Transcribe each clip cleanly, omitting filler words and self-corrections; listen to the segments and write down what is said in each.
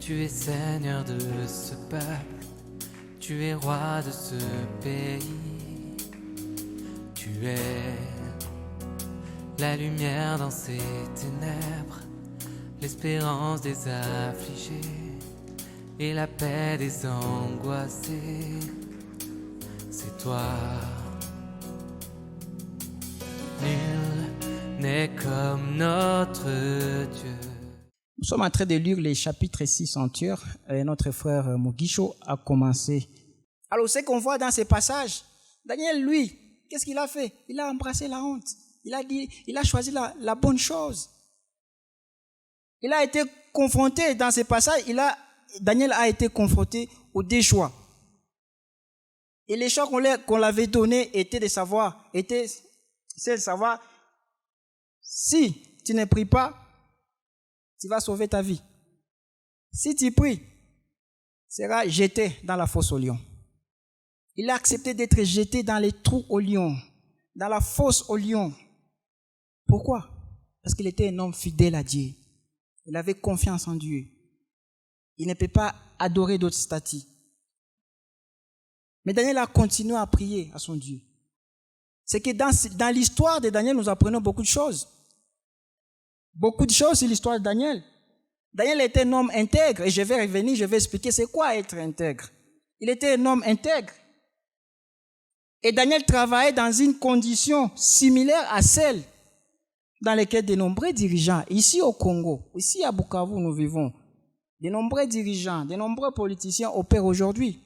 Tu es Seigneur de ce peuple, tu es roi de ce pays. Tu es la lumière dans ces ténèbres, l'espérance des affligés et la paix des angoissés. C'est toi. Nul n'est comme notre Dieu. Nous sommes en train de lire les chapitres 6 entiers et notre frère Mugisho a commencé. Alors, ce qu'on voit dans ces passages, Daniel, lui, qu'est-ce qu'il a fait? Il a embrassé la honte. Il a choisi la bonne chose. Il a été confronté dans ces passages, Daniel a été confronté au déchoix. Et les choix qu'on l'avait donné était de savoir, si tu ne pries pas, tu vas sauver ta vie. Si tu pries, tu seras jeté dans la fosse aux lions. Il a accepté d'être jeté dans les trous aux lions, dans la fosse aux lions. Pourquoi? Parce qu'il était un homme fidèle à Dieu. Il avait confiance en Dieu. Il ne peut pas adorer d'autres statues. Mais Daniel a continué à prier à son Dieu. C'est que dans l'histoire de Daniel, nous apprenons beaucoup de choses. Beaucoup de choses sur l'histoire de Daniel. Daniel était un homme intègre. Et je vais revenir, je vais expliquer c'est quoi être intègre. Il était un homme intègre. Et Daniel travaillait dans une condition similaire à celle dans laquelle de nombreux dirigeants, ici au Congo, ici à Bukavu, nous vivons, de nombreux dirigeants, de nombreux politiciens opèrent aujourd'hui.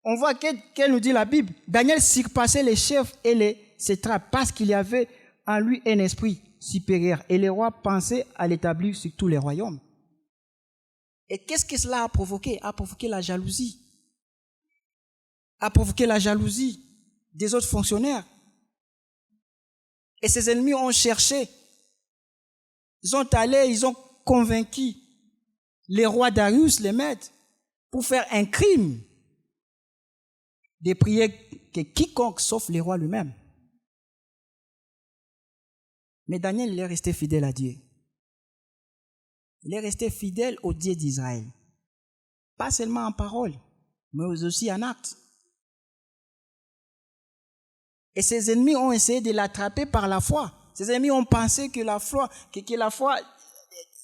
On voit qu'elle nous dit la Bible, Daniel surpassait les chefs et les satrapes parce qu'il y avait en lui un esprit supérieur et les rois pensaient à l'établir sur tous les royaumes. Et qu'est-ce que cela a provoqué? A provoqué la jalousie. A provoqué la jalousie des autres fonctionnaires. Et ses ennemis ont cherché. Ils ont convaincu les rois Darius, les maîtres, pour faire un crime de prier que quiconque sauf le roi lui-même. Mais Daniel, il est resté fidèle à Dieu. Il est resté fidèle au Dieu d'Israël. Pas seulement en parole, mais aussi en acte. Et ses ennemis ont essayé de l'attraper par la foi. Ses ennemis ont pensé que la foi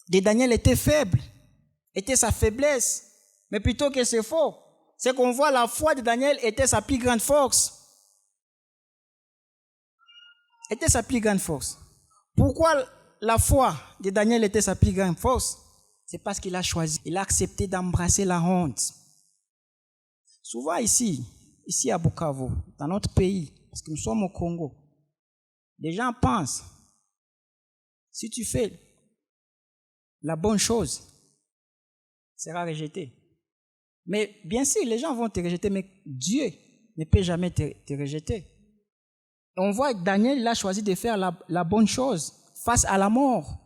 de Daniel était faible, était sa faiblesse. Mais plutôt que c'est faux. C'est qu'on voit la foi de Daniel était sa plus grande force. Était sa plus grande force. Pourquoi la foi de Daniel était sa plus grande force? C'est parce qu'il a choisi, il a accepté d'embrasser la honte. Souvent ici à Bukavu, dans notre pays, parce que nous sommes au Congo, les gens pensent, si tu fais la bonne chose, tu seras rejeté. Mais bien sûr, les gens vont te rejeter, mais Dieu ne peut jamais te rejeter. Et on voit que Daniel, il a choisi de faire la bonne chose face à la mort,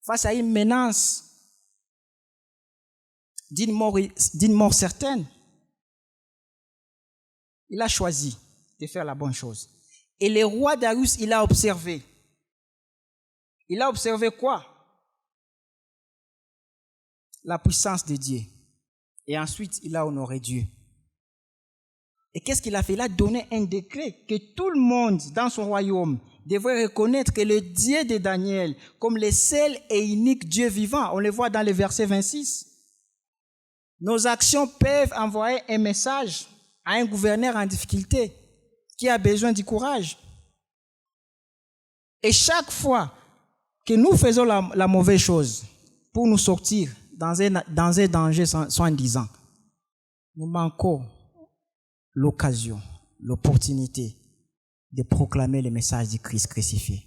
face à une menace d'une mort certaine. Il a choisi de faire la bonne chose. Et le roi Darius, il a observé. Il a observé quoi? La puissance de Dieu. Et ensuite, il a honoré Dieu. Et qu'est-ce qu'il a fait? Il a donné un décret que tout le monde dans son royaume devrait reconnaître que le Dieu de Daniel, comme le seul et unique Dieu vivant, on le voit dans le verset 26. Nos actions peuvent envoyer un message à un gouverneur en difficulté qui a besoin du courage. Et chaque fois que nous faisons la mauvaise chose pour nous sortir dans un danger soi-disant, nous manquons l'occasion, l'opportunité de proclamer le message du Christ crucifié.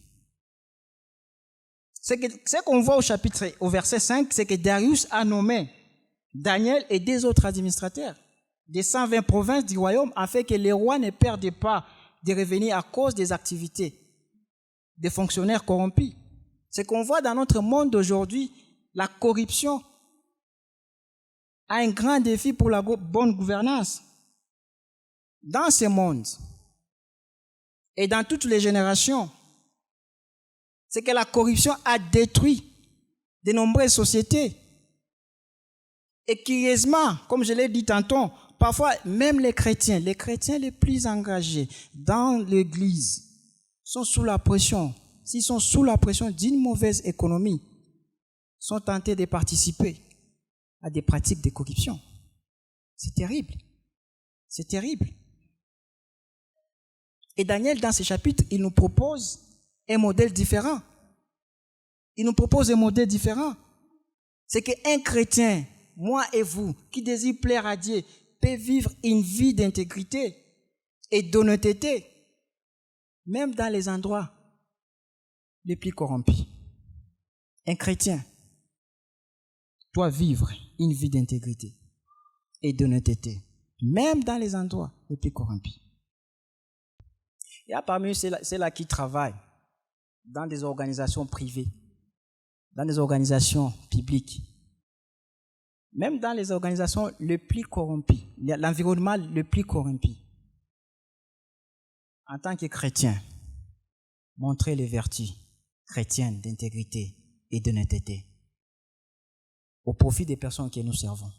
Ce qu'on voit au verset 5, c'est que Darius a nommé Daniel et des autres administrateurs des 120 provinces du royaume afin que les rois ne perdent pas de revenus à cause des activités des fonctionnaires corrompus. Ce qu'on voit dans notre monde d'aujourd'hui, la corruption a un grand défi pour la bonne gouvernance. Dans ce monde et dans toutes les générations, c'est que la corruption a détruit de nombreuses sociétés. Et curieusement, comme je l'ai dit tantôt, parfois même les chrétiens les plus engagés dans l'Église sont sous la pression. S'ils sont sous la pression d'une mauvaise économie, sont tentés de participer à des pratiques de corruption. C'est terrible. C'est terrible. Et Daniel, dans ce chapitre, il nous propose un modèle différent. Il nous propose un modèle différent. C'est qu'un chrétien, moi et vous, qui désire plaire à Dieu, peut vivre une vie d'intégrité et d'honnêteté, même dans les endroits les plus corrompus. Un chrétien doit vivre une vie d'intégrité et d'honnêteté, même dans les endroits les plus corrompus. Il y a parmi eux ceux-là qui travaillent dans des organisations privées, dans des organisations publiques, même dans les organisations les plus corrompues, l'environnement le plus corrompu. En tant que chrétien, montrer les vertus chrétiennes d'intégrité et d'honnêteté au profit des personnes que nous servons.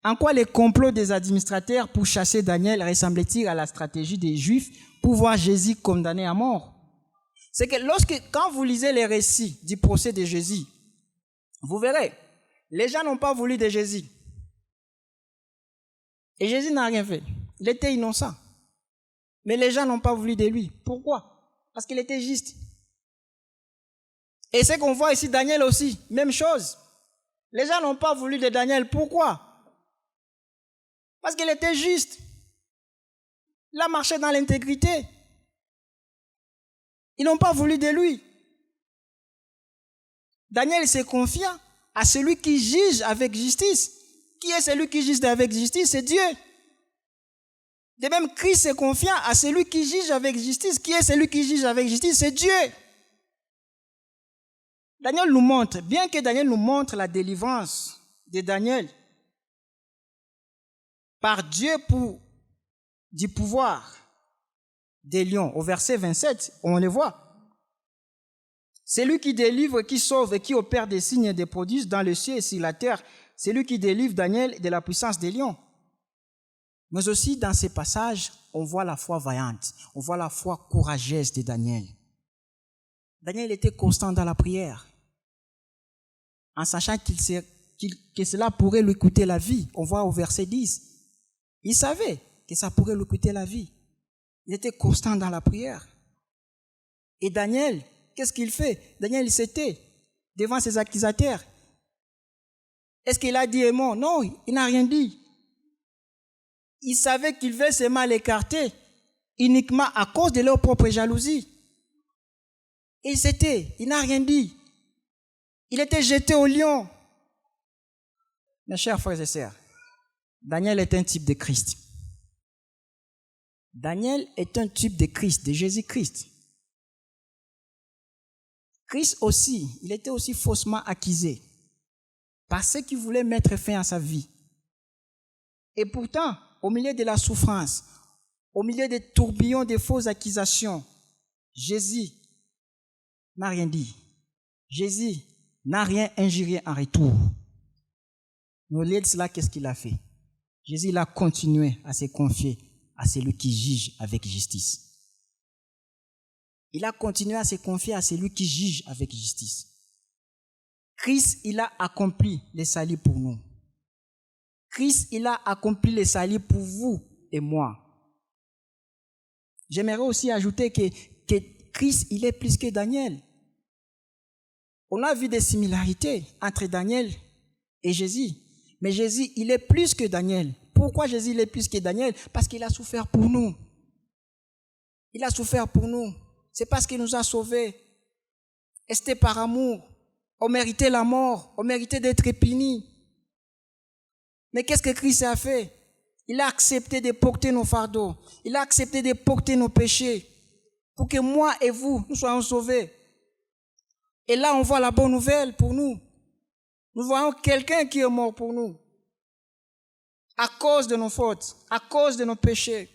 En quoi les complots des administrateurs pour chasser Daniel ressemblent-ils à la stratégie des Juifs pour voir Jésus condamné à mort? C'est que quand vous lisez les récits du procès de Jésus, vous verrez, les gens n'ont pas voulu de Jésus. Et Jésus n'a rien fait. Il était innocent. Mais les gens n'ont pas voulu de lui. Pourquoi? Parce qu'il était juste. Et c'est qu'on voit ici, Daniel aussi, même chose. Les gens n'ont pas voulu de Daniel. Pourquoi? Parce qu'il était juste. Il a marché dans l'intégrité. Ils n'ont pas voulu de lui. Daniel se confia à celui qui juge avec justice. Qui est celui qui juge avec justice? C'est Dieu. De même, Christ se confia à celui qui juge avec justice. Qui est celui qui juge avec justice? C'est Dieu. Daniel nous montre, bien que Daniel nous montre la délivrance de Daniel par Dieu du pouvoir des lions. Au verset 27, on le voit. C'est lui qui délivre, qui sauve et qui opère des signes et des prodiges dans le ciel et sur la terre. C'est lui qui délivre Daniel de la puissance des lions. Mais aussi dans ces passages, on voit la foi vaillante, on voit la foi courageuse de Daniel. Daniel était constant dans la prière, en sachant que cela pourrait lui coûter la vie. On voit au verset 10. Il savait que ça pourrait lui coûter la vie. Il était constant dans la prière. Et Daniel, qu'est-ce qu'il fait? Daniel, il s'était devant ses accusateurs. Est-ce qu'il a dit un mot? Non, il n'a rien dit. Il savait qu'il veut se mal écarter uniquement à cause de leur propre jalousie. Et il n'a rien dit. Il était jeté au lion. Mes chers frères et sœurs, Daniel est un type de Christ. Daniel est un type de Christ, de Jésus-Christ. Christ aussi, il était aussi faussement accusé par ceux qui voulaient mettre fin à sa vie. Et pourtant, au milieu de la souffrance, au milieu des tourbillons de fausses accusations, Jésus n'a rien dit. Jésus n'a rien injurié en retour. Mais au lieu de cela, qu'est-ce qu'il a fait? Jésus il a continué à se confier à celui qui juge avec justice. Il a continué à se confier à celui qui juge avec justice. Christ, il a accompli le salut pour nous. Christ, il a accompli le salut pour vous et moi. J'aimerais aussi ajouter que Christ, il est plus que Daniel. On a vu des similarités entre Daniel et Jésus. Mais Jésus, il est plus que Daniel. Pourquoi Jésus il est plus que Daniel? Parce qu'il a souffert pour nous. Il a souffert pour nous. C'est parce qu'il nous a sauvés. Et c'était par amour. On méritait la mort. On méritait d'être punis. Mais qu'est-ce que Christ a fait? Il a accepté de porter nos fardeaux. Il a accepté de porter nos péchés. Pour que moi et vous, nous soyons sauvés. Et là, on voit la bonne nouvelle pour nous. Nous voyons quelqu'un qui est mort pour nous. À cause de nos fautes, à cause de nos péchés.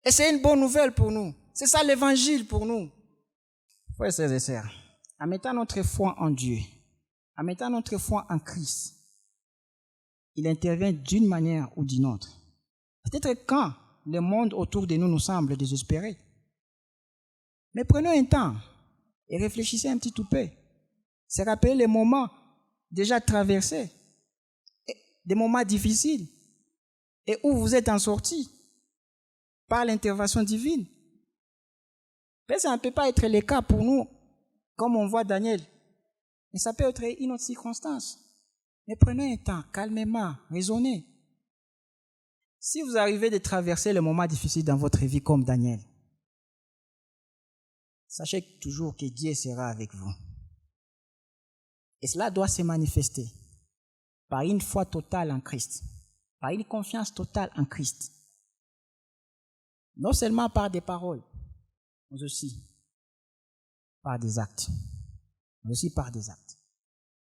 Et c'est une bonne nouvelle pour nous. C'est ça l'évangile pour nous. Frères et sœurs, en mettant notre foi en Dieu, en mettant notre foi en Christ, il intervient d'une manière ou d'une autre. Peut-être quand le monde autour de nous nous semble désespéré. Mais prenons un temps et réfléchissez un petit peu. Se rappeler les moments déjà traversés, des moments difficiles, et où vous êtes en sortie par l'intervention divine. Mais ça ne peut pas être le cas pour nous, comme on voit Daniel. Mais ça peut être une autre circonstance. Mais prenez un temps, calmement, raisonnez. Si vous arrivez de traverser le moment difficile dans votre vie comme Daniel, sachez toujours que Dieu sera avec vous. Et cela doit se manifester par une foi totale en Christ, par une confiance totale en Christ. Non seulement par des paroles, mais aussi par des actes. Mais aussi par des actes.